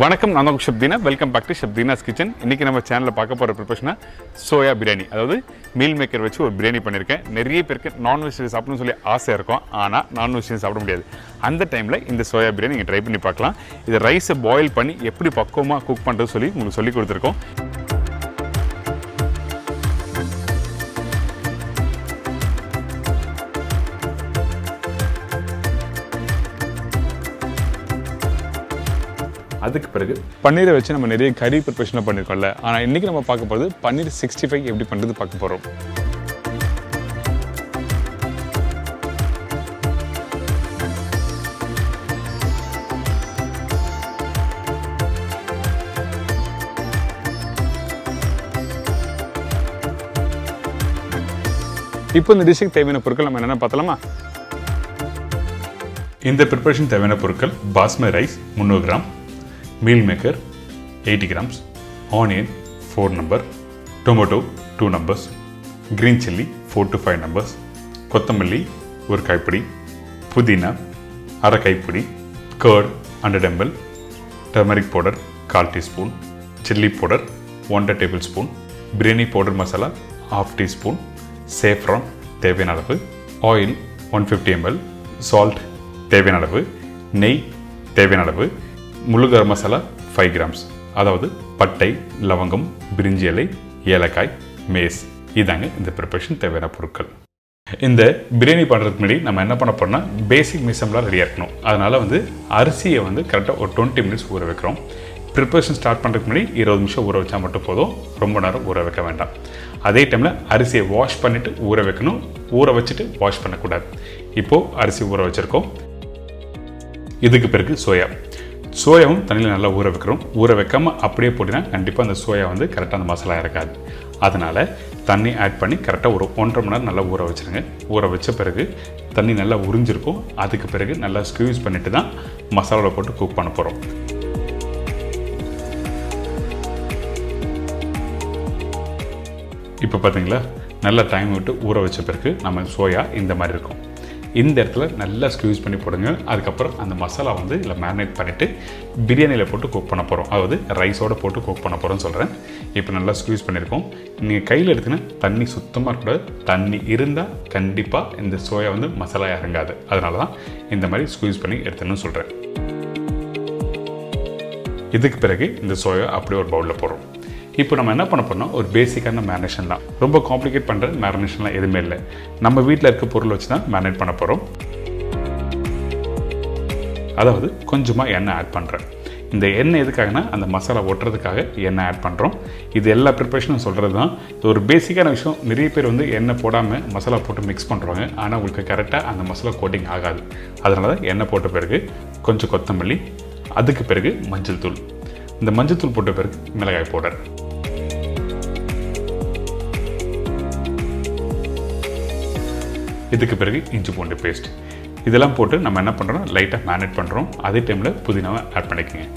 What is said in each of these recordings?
வணக்கம், நான் தான் Shabdeena. Welcome back to Shabdeena's kitchen. இன்றைக்கி நம்ம சேனலில் பார்க்க போகிற ப்ரிப்பரேஷனா சோயா பிரியாணி, அதாவது மீல் மேக்கர் வச்சு ஒரு பிரியாணி பண்ணியிருக்கேன். நிறைய பேருக்கு நான்வெஜிடேரியன் சாப்பிடணும்னு சொல்லி ஆசை இருக்கும், ஆனால் நான்வெஜிடேரியன் சாப்பிட முடியாது. அந்த டைமில் இந்த சோயா பிரியாணி நீங்கள் ட்ரை பண்ணி பார்க்கலாம். இது ரைஸை பாயில் பண்ணி எப்படி பக்குவமாக குக் பண்ணுறது சொல்லி உங்களுக்கு சொல்லி கொடுத்துருக்கோம். அதுக்கு பிறகு பன்னீரை வச்சு நம்ம நிறைய கறி ப்ரிப்பரேஷனாக பண்ணியிருக்கோம்ல, ஆனால் இன்றைக்கி நம்ம பார்க்க போகிறது பன்னீர் 65 எப்படி பண்ணுறது பார்க்க போகிறோம். இப்போ இந்த டிஷ்ஷுக்கு தேவையான பொருட்கள் நம்ம என்னென்ன பார்த்தலாமா? இந்த ப்ரிப்பரேஷன் தேவையான பொருட்கள்: basmati rice 300 gram, meal maker 80 grams, onion 4 number, tomato 2 numbers, green chilli 4 to 5 numbers, கொத்தமல்லி 1 கைப்பிடி, புதினா 1/2 கைப்பிடி, curd 100 ml, turmeric powder 1/4 teaspoon, chilli powder 1 tablespoon, biryani powder masala 1/2 teaspoon, saffron தேவையான அளவு, ஆயில் 150 ml, சால்ட் தேவையான அளவு, நெய் தேவையான அளவு, முழு கரம் மசாலா 5 grams, அதாவது பட்டை, லவங்கம், பிரிஞ்சி இலை, ஏலக்காய், மேஸ். இதாங்க இந்த ப்ரிப்பரேஷன் தேவையான பொருட்கள். இந்த பிரியாணி பண்ணுறதுக்கு முன்னாடி நம்ம என்ன பண்ண போறோம்னா பேசிக் மிசம்லாம் ரெடியாக இருக்கணும். அதனால் அரிசியை கரெக்டாக ஒரு 20 minutes ஊற வைக்கிறோம். ப்ரிப்பரேஷன் ஸ்டார்ட் பண்ணுறதுக்கு முன்னாடி 20 நிமிஷம் ஊற வச்சா மட்டும் போதும், ரொம்ப நேரம் ஊற வைக்க வேண்டாம். அதே டைமில் அரிசியை வாஷ் பண்ணிவிட்டு ஊற வைக்கணும், ஊற வச்சுட்டு வாஷ் பண்ணக்கூடாது. இப்போது அரிசி ஊற வச்சுருக்கோம். இதுக்கு பிறகு சோயாவும் தண்ணியில் நல்லா ஊற வைக்கிறோம். ஊற வைக்காமல் அப்படியே போட்டிங்கன்னா கண்டிப்பாக அந்த சோயா கரெக்டாக அந்த மசாலா இறக்காது. அதனால் தண்ணி ஆட் பண்ணி கரெக்டாக ஒரு 1.5 மணி நேரம் நல்லா ஊற வச்சுருங்க. ஊற வச்ச பிறகு தண்ணி நல்லா உறிஞ்சிருக்கும். அதுக்கு பிறகு நல்லா ஸ்க்யூஸ் பண்ணிவிட்டு தான் மசாலாவில் போட்டு குக் பண்ண போகிறோம். இப்போ பார்த்தீங்களா, நல்லா டைம் விட்டு ஊற வச்ச பிறகு நம்ம சோயா இந்த மாதிரி இருக்கும். இந்த இடத்துல நல்லா ஸ்க்யூஸ் பண்ணி போடுங்க. அதுக்கப்புறம் அந்த மசாலா இல்லை மேரினேட் பண்ணிவிட்டு பிரியாணியில் போட்டு குக் பண்ண போகிறோம், அதாவது ரைஸோடு போட்டு குக் பண்ண போகிறோம்னு சொல்கிறேன். இப்போ நல்லா ஸ்க்யூஸ் பண்ணியிருக்கோம். நீங்கள் கையில் எடுத்துன்னா தண்ணி சுத்தமாக இருக்கக்கூடாது. தண்ணி இருந்தால் கண்டிப்பாக இந்த சோயா மசாலா இறங்காது. அதனால தான் இந்த மாதிரி ஸ்க்யூஸ் பண்ணி எடுத்துன்னு சொல்கிறேன். இதுக்கு பிறகு இந்த சோயா அப்படியே ஒரு பவுலில் போடுறோம். இப்போ நம்ம என்ன பண்ண போறோம்னா ஒரு பேசிக்கான மேரினேஷன் தான். ரொம்ப காம்ப்ளிகேட் பண்ணுற மேரினேஷன்லாம் எதுவுமே இல்லை. நம்ம வீட்டில் இருக்க பொருள் வச்சு தான் மேரினேட் பண்ண போகிறோம். அதாவது கொஞ்சமாக எண்ணெய் ஆட் பண்ணுறேன். இந்த எண்ணெய் எதுக்காகனா அந்த மசாலா ஒட்டுறதுக்காக எண்ணெய் ஆட் பண்ணுறோம். இது எல்லா ப்ரிப்பரேஷனும் சொல்கிறது தான். இது ஒரு பேசிக்கான விஷயம். நிறைய பேர் எண்ணெய் போடாமல் மசாலா போட்டு மிக்ஸ் பண்ணுறாங்க, ஆனால் உங்களுக்கு கரெக்டாக அந்த மசாலா கோட்டிங் ஆகாது. அதனால தான் எண்ணெய் போட்ட பிறகு கொஞ்சம் கொத்தமல்லி, அதுக்கு பிறகு மஞ்சள் தூள், இந்த மஞ்சள் தூள் போட்ட பிறகு மிளகாய் பவுடர், இதுக்கு பிறகு இஞ்சி பூண்டு பேஸ்ட், இதெல்லாம் போட்டு நம்ம என்ன பண்ணுறோம், லைட்டாக மேரினேட் பண்ணுறோம். அதே டைமில் புதினாவை ஆட் பண்ணிக்கோங்க.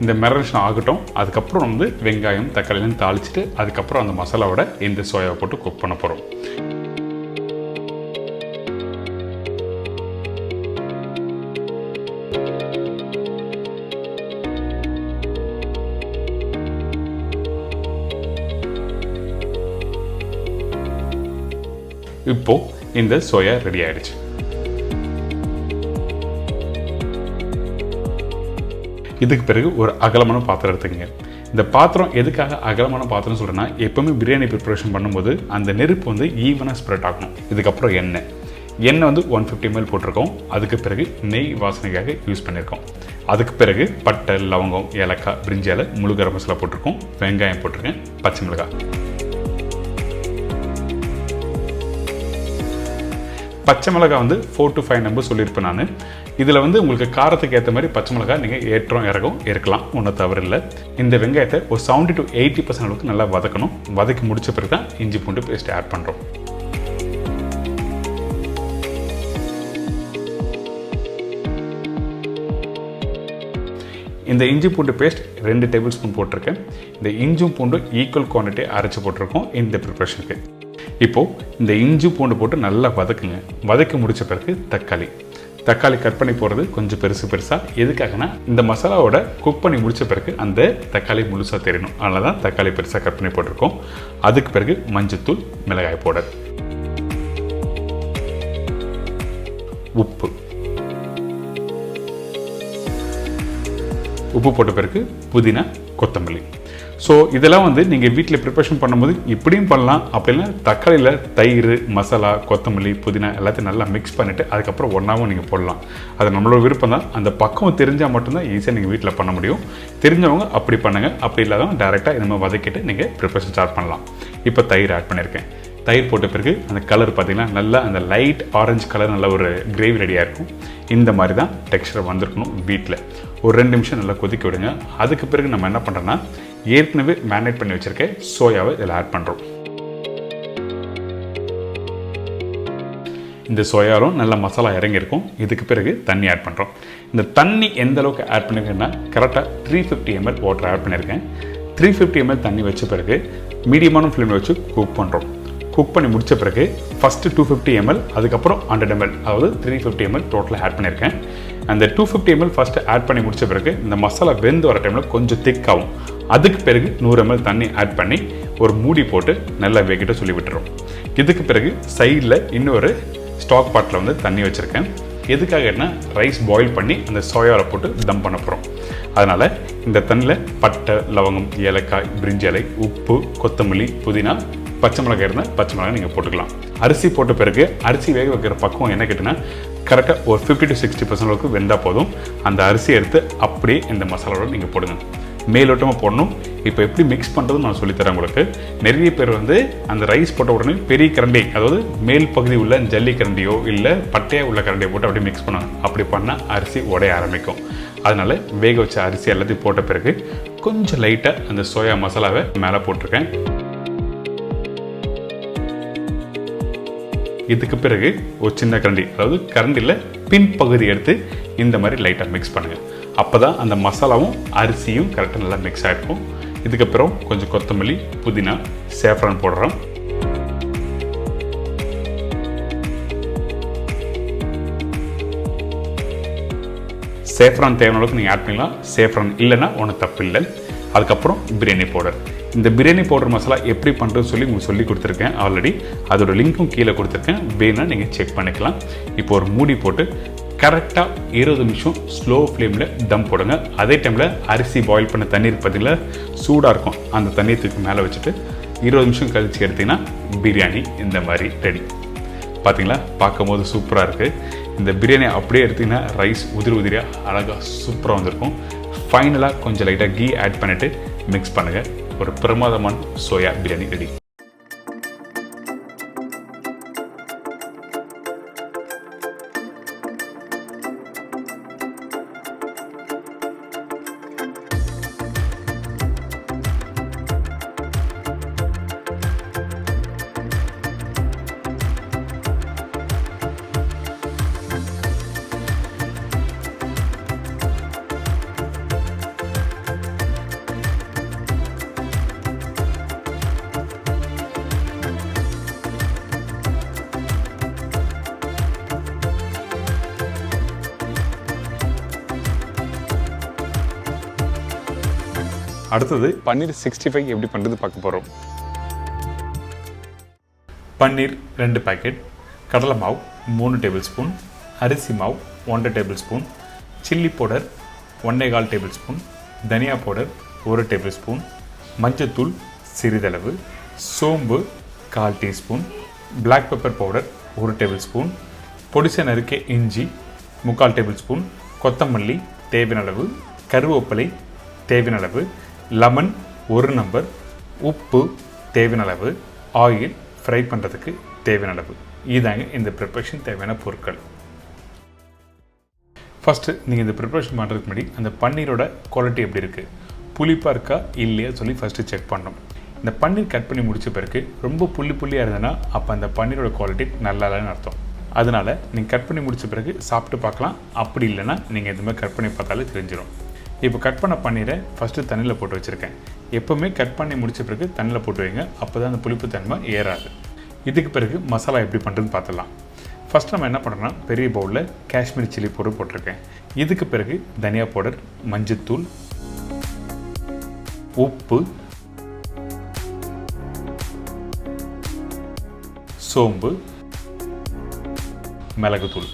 இந்த மேரினேஷன் ஆகட்டும். அதுக்கப்புறம் வெங்காயம், தக்காளிலாம் தாளிச்சிட்டு அதுக்கப்புறம் அந்த மசாலாவோட இந்த சோயாவை போட்டு குக் பண்ண போகிறோம். இப்போ இந்த சோயா ரெடி ஆயிடுச்சு. இதுக்கு பிறகு ஒரு அகலமான பாத்திரம் எடுத்துக்கங்க. இந்த பாத்திரம் எதுக்காக அகலமான பாத்திரம் சொல்றேன்னா, எப்பவுமே பிரியாணி ப்ரிப்பரேஷன் பண்ணும்போது அந்த நெருப்பு ஈவனாக ஸ்ப்ரெட் ஆகணும். இதுக்கப்புறம் எண்ணெய் 150 ml போட்டிருக்கோம். அதுக்கு பிறகு நெய் வாசனைக்காக யூஸ் பண்ணியிருக்கோம். அதுக்கு பிறகு பட்டை, லவங்கம், ஏலக்காய், பிரிஞ்சி இலை, முழு கரம் மசாலா போட்டிருக்கோம். வெங்காயம் போட்டிருக்கேன், பச்சை மிளகாய். பச்சை மிளகாய் 4 to 5 நம்பர் சொல்லியிருப்பேன் நான். இதில் உங்களுக்கு காரத்துக்கு ஏற்ற மாதிரி பச்சை மிளகாய் நீங்கள் ஏற்றம் இறக்கும் இருக்கலாம், ஒன்றும் தவறு இல்லை. இந்த வெங்காயத்தை ஒரு 70 to 80% அளவுக்கு நல்லா வதக்கணும். வதக்கி முடிச்ச பிறகு தான் இஞ்சி பூண்டு பேஸ்ட் ஆட் பண்ணுறோம். இந்த இஞ்சி பூண்டு பேஸ்ட் 2 டேபிள்ஸ்பூன் போட்டிருக்கேன். இந்த இஞ்சும் பூண்டும் ஈக்குவல் குவான்டிட்டி அரைச்சி போட்டிருக்கோம் இந்த ப்ரிப்பரேஷனுக்கு. இப்போது இந்த இஞ்சி பூண்டு போட்டு நல்லா வதக்குங்க. வதக்கி முடித்த பிறகு தக்காளி தக்காளி கட் பண்ணி போடுறது கொஞ்சம் பெருசாக. எதுக்காகனா இந்த மசாலாவோட குக் பண்ணி முடித்த பிறகு அந்த தக்காளி முழுசாக தெரியணும். அதனால தான் தக்காளி பெருசாக கட் பண்ணி போட்டிருக்கோம். அதுக்கு பிறகு மஞ்சத்தூள், மிளகாய் பவுடர், உப்பு போட்ட பிறகு புதினா, கொத்தமல்லி. ஸோ இதெல்லாம் வந்து நீங்கள் வீட்டில் ப்ரிப்பரேஷன் பண்ணும்போது இப்படியும் பண்ணலாம். அப்படின்னா தக்காளியில் தயிர், மசாலா, கொத்தமல்லி, புதினா எல்லாத்தையும் நல்லா மிக்ஸ் பண்ணிவிட்டு அதுக்கப்புறம் ஒன்றாவும் நீங்கள் போடலாம். அது நம்மளோட விருப்பம் தான். அந்த பக்குவம் தெரிஞ்சால் மட்டும்தான் ஈஸியாக நீங்கள் வீட்டில் பண்ண முடியும். தெரிஞ்சவங்க அப்படி பண்ணுங்கள். அப்படி இல்லாதவங்க டேரெக்டாக இந்த மாதிரி வதக்கிட்டு நீங்கள் ப்ரிப்பரேஷன் ஸ்டார்ட் பண்ணலாம். இப்போ தயிர் ஆட் பண்ணியிருக்கேன். தயிர் போட்ட பிறகு அந்த கலர் பார்த்திங்கன்னா நல்லா அந்த லைட் ஆரஞ்சு கலர் நல்ல ஒரு கிரேவி ரெடியாக இருக்கும். இந்த மாதிரி தான் டெக்ஸ்சர் வந்திருக்கணும். வீட்டில் ஒரு 2 நிமிஷம் நல்லா கொதிக்க விடுங்க. அதுக்கு பிறகு நம்ம என்ன பண்ணுறோன்னா ஏற்கனவே மேரினேட் பண்ணி வச்சுருக்கேன் சோயாவை இதில் ஆட் பண்ணுறோம். இந்த சோயாவும் நல்ல மசாலா இறங்கியிருக்கும். இதுக்கு பிறகு தண்ணி ஆட் பண்ணுறோம். இந்த தண்ணி எந்த அளவுக்கு ஆட் பண்ணியிருக்கேன்னா கரெக்டாக 350 ml வாட்டர் ஆட் பண்ணியிருக்கேன். 350 ml தண்ணி வச்ச பிறகு மீடியமான ஃப்ளேமில் வச்சு குக் பண்ணுறோம். குக் பண்ணி முடித்த பிறகு ஃபஸ்ட்டு 250 ml, அதுக்கப்புறம் 100 ml, அதாவது 350 ml டோட்டலாக ஆட் பண்ணியிருக்கேன். அந்த 250 ml ஃபஸ்ட்டு ஆட் பண்ணி முடித்த பிறகு இந்த மசாலா வெந்து வர டைமில் கொஞ்சம் திக்காகும். அதுக்கு பிறகு 100 ml தண்ணி ஆட் பண்ணி ஒரு மூடி போட்டு நல்லா வேகிட்ட சொல்லி விட்டுறோம். இதுக்கு பிறகு சைடில் இன்னொரு ஸ்டாக் பாட்டில் வந்து தண்ணி வச்சுருக்கேன். எதுக்காகனா ரைஸ் பாயில் பண்ணி அந்த சோயாவில் போட்டு தம் பண்ண போகிறோம். அதனால் இந்த தண்ணியில் பட்டை, லவங்கம், ஏலக்காய், பிரிஞ்சி இலை, உப்பு, கொத்தமல்லி, புதினா, பச்சை மிளகாய் இருந்தால் பச்சை மிளகாய் நீங்கள் போட்டுக்கலாம். அரிசி போட்ட பிறகு அரிசி வேக வைக்கிற பக்குவம் என்ன கேட்டுன்னா கரெக்டாக ஒரு 50 to 60% அளவுக்கு வெந்தால் போதும். அந்த அரிசி எடுத்து அப்படியே இந்த மசாலாவோட நீங்கள் போடுங்க. மேலோட்டமாக போடணும். இப்போ எப்படி மிக்ஸ் பண்ணுறதுன்னு நான் சொல்லித்தரேன் உங்களுக்கு. நிறைய பேர் வந்து அந்த ரைஸ் போட்ட உடனே பெரிய கரண்டி, அதாவது மேல் பகுதி உள்ள ஜல்லி கரண்டியோ இல்லை பட்டையாக உள்ள கரண்டியோ போட்டு அப்படியே மிக்ஸ் பண்ணுவாங்க. அப்படி பண்ணால் அரிசி உடைய ஆரம்பிக்கும். அதனால் வேக வச்ச அரிசி எல்லாத்தையும் போட்ட பிறகு கொஞ்சம் லைட்டாக அந்த சோயா மசாலாவை மேலே போட்டிருக்கேன். இதுக்கு பிறகு ஒரு சின்ன கரண்டி, அதாவது கரண்டியில் பின்பகுதி எடுத்து இந்த மாதிரி லைட்டாக மிக்ஸ் பண்ணுங்கள். அப்போ தான் அந்த மசாலாவும் அரிசியும் கரெக்டாக நல்லா மிக்ஸ் ஆகிருக்கும். இதுக்கப்புறம் கொஞ்சம் கொத்தமல்லி, புதினா, சேஃப்ரான் போடுறோம். சேஃப்ரான் தேவையான அளவுக்கு நீங்கள் ஆட் பண்ணலாம். சேஃப்ரான் இல்லைன்னா ஒன்றும் தப்பு இல்லை. அதுக்கப்புறம் பிரியாணி பவுடர். இந்த பிரியாணி பவுடர் மசாலா எப்படி பண்ணுறதுன்னு சொல்லி உங்களுக்கு சொல்லி கொடுத்துருக்கேன் ஆல்ரெடி. அதோட லிங்க்கும் கீழே கொடுத்துருக்கேன், வேணா நீங்கள் செக் பண்ணிக்கலாம். இப்போ ஒரு மூடி போட்டு கரெக்டாக 20 நிமிஷம் ஸ்லோ ஃப்ளேமில் தம் போடுங்க. அதே டைமில் அரிசி பாயில் பண்ண தண்ணீர் பார்த்தீங்களா சூடாக இருக்கும், அந்த தண்ணீர் தூக்கி மேலே வச்சுட்டு 20 நிமிஷம் கழித்து எடுத்திங்கன்னா பிரியாணி இந்த மாதிரி ரெடி. பார்த்தீங்களா, பார்க்கும் போது சூப்பராக இருக்குது. இந்த பிரியாணி அப்படியே எடுத்திங்கன்னா ரைஸ் உதிரியாக அழகாக சூப்பராக வந்திருக்கும். ஃபைனலாக கொஞ்சம் லைட்டாக கீ ஆட் பண்ணிவிட்டு மிக்ஸ் பண்ணுங்கள். ஒரு பிரமாதமான சோயா பிரியாணி ரெடி. அடுத்தது பன்னீர் 65 எப்படி பண்ணுறது பார்க்க போகிறோம். பன்னீர் 2 பாக்கெட், கடலை மாவு 3 டேபிள் ஸ்பூன், அரிசி மாவு 1 tablespoon, chilli powder 1.25 tablespoon, தனியா பவுடர் 1 டேபிள் ஸ்பூன், மஞ்சத்தூள் சிறிதளவு, சோம்பு 1/4 teaspoon, black pepper powder 1 tablespoon, பொடிசை நறுக்கிய இஞ்சி 3/4 டேபிள் ஸ்பூன், கொத்தமல்லி தேவையான அளவு, கருவேப்பிலை தேவையான அளவு, லெமன் 1 நம்பர், உப்பு தேவையான அளவு, ஆயில் ஃப்ரை பண்ணுறதுக்கு தேவையான அளவு. இதாங்க இந்த ப்ரிப்பரேஷன் தேவையான பொருட்கள். ஃபஸ்ட்டு நீங்கள் இந்த ப்ரிப்பரேஷன் பண்ணுறதுக்கு முன்னாடி அந்த பன்னீரோட குவாலிட்டி எப்படி இருக்குது, புளிப்பாக இருக்கா இல்லையா சொல்லி ஃபஸ்ட்டு செக் பண்ணணும். இந்த பன்னீர் கட் பண்ணி முடித்த பிறகு ரொம்ப புள்ளியாக இருந்ததுன்னா அப்போ அந்த பன்னீரோட குவாலிட்டி நல்லா இல்லைன்னு அர்த்தம். அதனால் நீங்கள் கட் பண்ணி முடித்த பிறகு சாப்பிட்டு பார்க்கலாம். அப்படி இல்லைன்னா நீங்கள் இந்த மாதிரி கட் பண்ணி பார்த்தாலே தெரிஞ்சிடும். இப்போ கட் பண்ண பன்னீரை ஃபஸ்ட்டு தண்ணியில் போட்டு வச்சுருக்கேன். எப்போவுமே கட் பண்ணி முடித்த பிறகு தண்ணியில் போட்டு வைங்க, அப்போ தான் அந்த புளிப்பு தன்மை ஏறாது. இதுக்கு பிறகு மசாலா எப்படி பண்ணுறதுன்னு பார்த்துடலாம். ஃபஸ்ட் நம்ம என்ன பண்ணுறோம்னா பெரிய பவுலில் காஷ்மீரி சில்லி பவுடர் போட்டிருக்கேன். இதுக்கு பிறகு தனியா பவுடர், மஞ்சத்தூள், உப்பு, சோம்பு, மிளகுத்தூள்.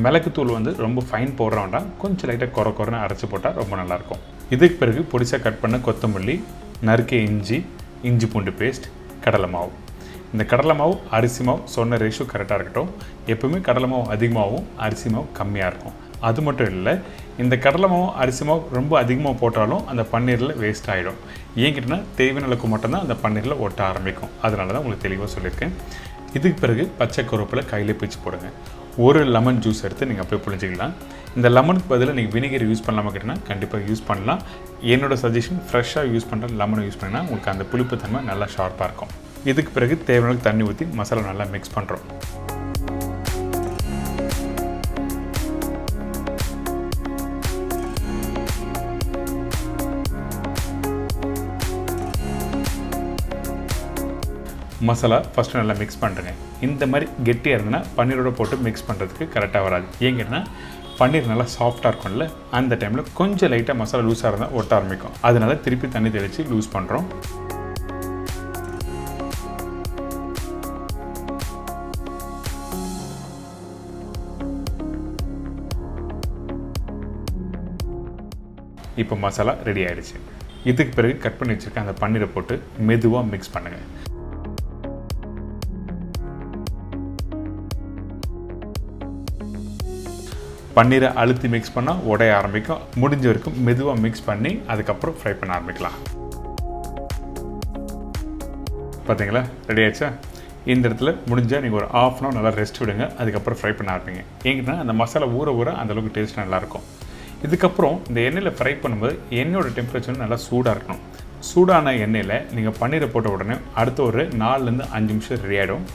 மிளகுத்தூள் வந்து ரொம்ப ஃபைன் போடுற வேண்டாம், கொஞ்சம் லைட்டாக குறைன்னு அரைச்சி போட்டால் ரொம்ப நல்லாயிருக்கும். இதுக்கு பிறகு பொடிசாக கட் பண்ண கொத்தமல்லி, நறுக்கிய இஞ்சி பூண்டு பேஸ்ட், கடலை மாவு. இந்த கடலை மாவு அரிசி மாவு சொன்ன ரேஷியோ கரெக்டாக இருக்கட்டும். எப்பவுமே கடலை மாவு அதிகமாகவும் அரிசி மாவு கம்மியாக இருக்கும். அது மட்டும் இல்லை, இந்த கடலை மாவு அரிசி மாவு ரொம்ப அதிகமாக போட்டாலும் அந்த பன்னீரில் வேஸ்ட் ஆகிடும். ஏன் கேட்டிங்கன்னா தேவையான அளவுக்கு மட்டும்தான் அந்த பன்னீரில் ஒட்ட ஆரம்பிக்கும். அதனால தான் உங்களுக்கு தெளிவாக சொல்லியிருக்கேன். இதுக்கு பிறகு பச்சை கருவேப்பிலை கையில் பிச்சு போடுங்க. ஒரு லெமன் ஜூஸ் எடுத்து நீங்கள் அப்படியே புழிஞ்சிக்கலாம். இந்த லெமனுக்கு பதிலாக நீங்கள் வினிகர் யூஸ் பண்ணலாமா கேட்டிங்கன்னா கண்டிப்பாக யூஸ் பண்ணலாம். என்னோட சஜஷன் ஃப்ரெஷ்ஷாக யூஸ் பண்ணுற லெமனை யூஸ் பண்ணிங்கன்னா உங்களுக்கு அந்த புளிப்பு தன்மை நல்லா ஷார்ப்பாக இருக்கும். இதுக்கு பிறகு தேவையான தண்ணி ஊற்றி மசாலா நல்லா மிக்ஸ் பண்ணுறோம். மசாலா ஃபஸ்ட்டு நல்லா மிக்ஸ் பண்ணுறேங்க. இந்த மாதிரி கெட்டியாக இருந்ததுன்னா பன்னீரோட போட்டு மிக்ஸ் பண்ணுறதுக்கு கரெக்டாக வராது. ஏன் கேட்டிங்கன்னா பன்னீர் நல்லா சாஃப்டாக இருக்கும்ல, அந்த டைமில் கொஞ்சம் லைட்டாக மசாலா லூஸாக இருந்தால் ஒட்ட ஆரம்பிக்கும். அதனால திருப்பி தண்ணி தெளித்து லூஸ் பண்ணுறோம். இப்போ மசாலா ரெடி ஆகிடுச்சு. இதுக்கு பிறகு கட் பண்ணி வச்சுருக்க அந்த பன்னீரை போட்டு மெதுவாக மிக்ஸ் பண்ணுங்கள். பன்னீரை அழுத்தி மிக்ஸ் பண்ணால் உடைய ஆரம்பிக்கும். முடிஞ்ச வரைக்கும் மெதுவாக மிக்ஸ் பண்ணி அதுக்கப்புறம் ஃப்ரை பண்ண ஆரம்பிக்கலாம். பார்த்தீங்களா, ரெடி ஆயிடுச்சா? இந்த இடத்துல முடிஞ்சால் நீங்கள் ஒரு ½ அன் ஹவர் நல்லா ரெஸ்ட் விடுங்க. அதுக்கப்புறம் ஃப்ரை பண்ண ஆரம்பிங்க. ஏங்கிட்டா அந்த மசாலா ஊற அந்தளவுக்கு டேஸ்ட் நல்லாயிருக்கும். இதுக்கப்புறம் இந்த எண்ணெயில் ஃப்ரை பண்ணும்போது எண்ணெயோட டெம்பரேச்சர் நல்லா சூடாக இருக்கணும். சூடான எண்ணெயில் நீங்கள் பன்னீரை போட்ட உடனே அடுத்த ஒரு 4-5 நிமிஷம் ரெடி ஆகிடும்.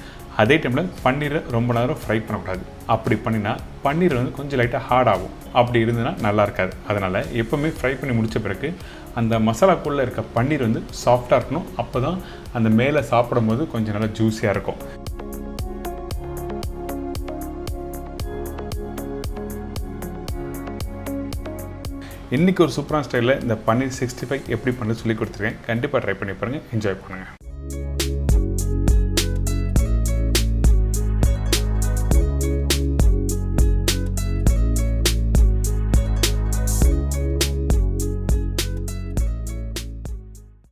அதே டைமில் பன்னீரை ரொம்ப நேரம் ஃப்ரை பண்ணக்கூடாது. அப்படி பண்ணினா பன்னீர் வந்து கொஞ்சம் லைட்டாக ஹார்ட் ஆகும். அப்படி இருந்ததுன்னா நல்லா இருக்காது. அதனால் எப்போவுமே ஃப்ரை பண்ணி முடித்த பிறகு அந்த மசாலாக்குள்ளே இருக்க பன்னீர் வந்து சாஃப்டாக இருக்கணும். அப்போ தான் அந்த மேலே சாப்பிடும்போது கொஞ்சம் நல்லா ஜூஸியாக இருக்கும். இன்றைக்கி ஒரு சூப்பரான ஸ்டைலில் இந்த பன்னீர் 65 எப்படி பண்ணி சொல்லி கொடுத்துருக்கேன். கண்டிப்பாக ட்ரை பண்ணி பாருங்கள், என்ஜாய் பண்ணுங்கள்.